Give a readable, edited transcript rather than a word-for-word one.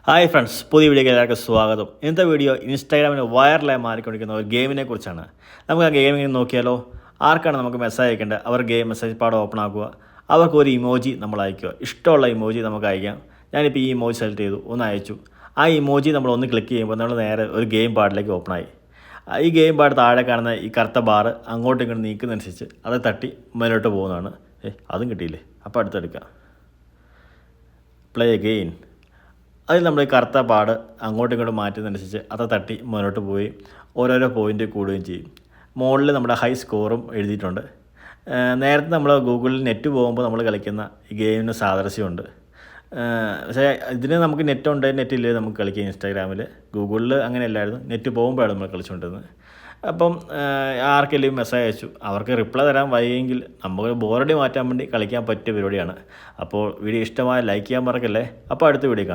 Hi friends, പുതിയ വീഡിയോയ്ക്ക് എല്ലാവർക്കും സ്വാഗതം. ഇന്നത്തെ വീഡിയോ ഇൻസ്റ്റാഗ്രാമിൽ വൈറലായി മാറിക്കൊണ്ടിരിക്കുന്ന ഒരു ഗെയിമിനെ കുറിച്ചാണ്. നമുക്ക് ആ ഗെയിമിനെ നോക്കിയാലോ. ആർക്കാണ് നമുക്ക് മെസ്സേജ് അയക്കേണ്ടത്? അവർ ഗെയിം മെസ്സേജ് പാട് ഓപ്പൺ ആക്കുക, അവർക്ക് ഒരു ഇമോജി നമ്മൾ അയക്കുക. ഇഷ്ടമുള്ള ഇമോജി നമുക്ക് അയക്കാം. ഞാനിപ്പോൾ ഈ ഇമോജി സെലക്ട് ചെയ്തു, ഒന്ന് അയച്ചു. ആ ഇമോജി നമ്മൾ ഒന്ന് ക്ലിക്ക് ചെയ്യുമ്പോൾ നമ്മൾ നേരെ ഒരു ഗെയിം പാഡിലേക്ക് ഓപ്പണായി. ഈ ഗെയിം പാഡ് താഴെ കാണുന്ന ഈ കറുത്ത ബാറ് അങ്ങോട്ടും ഇങ്ങോട്ടും നീക്കുന്നതനുസരിച്ച് അത് തട്ടി മുന്നോട്ട് പോകുന്നതാണ്. അതും കിട്ടിയില്ലേ, അപ്പോൾ അടുത്തെടുക്കാം. Play again. അതിൽ നമ്മൾ ഈ കറുത്ത പാട് അങ്ങോട്ടും ഇങ്ങോട്ടും മാറ്റുന്നതനുസരിച്ച് അത് തട്ടി മുന്നോട്ട് പോയി ഓരോരോ പോയിൻ്റ് കൂടുകയും ചെയ്യും. മുകളിൽ നമ്മുടെ ഹൈ സ്കോറും എഴുതിയിട്ടുണ്ട്. നേരത്തെ നമ്മൾ ഗൂഗിളിൽ നെറ്റ് പോകുമ്പോൾ നമ്മൾ കളിക്കുന്ന ഈ ഗെയിമിന് സാദൃശ്യമുണ്ട്. പക്ഷേ ഇതിന് നമുക്ക് നെറ്റുണ്ട്, നെറ്റില്ലേ നമുക്ക് കളിക്കാം. ഇൻസ്റ്റാഗ്രാമിൽ, ഗൂഗിളിൽ അങ്ങനെയല്ലായിരുന്നു, നെറ്റ് പോകുമ്പോഴാണ് നമ്മൾ കളിച്ചുകൊണ്ടിരുന്നത്. അപ്പം ആർക്കെങ്കിലും മെസ്സേജ് അയച്ചു, അവർക്ക് റിപ്ലൈ തരാൻ വയ്യെങ്കിൽ നമുക്ക് ബോറടി മാറ്റാൻ വേണ്ടി കളിക്കാൻ പറ്റിയ പരിപാടിയാണ്. അപ്പോൾ വീഡിയോ ഇഷ്ടമായ ലൈക്ക് ചെയ്യാൻ മറക്കല്ലേ. അപ്പോൾ അടുത്ത വീഡിയോ കാണാം.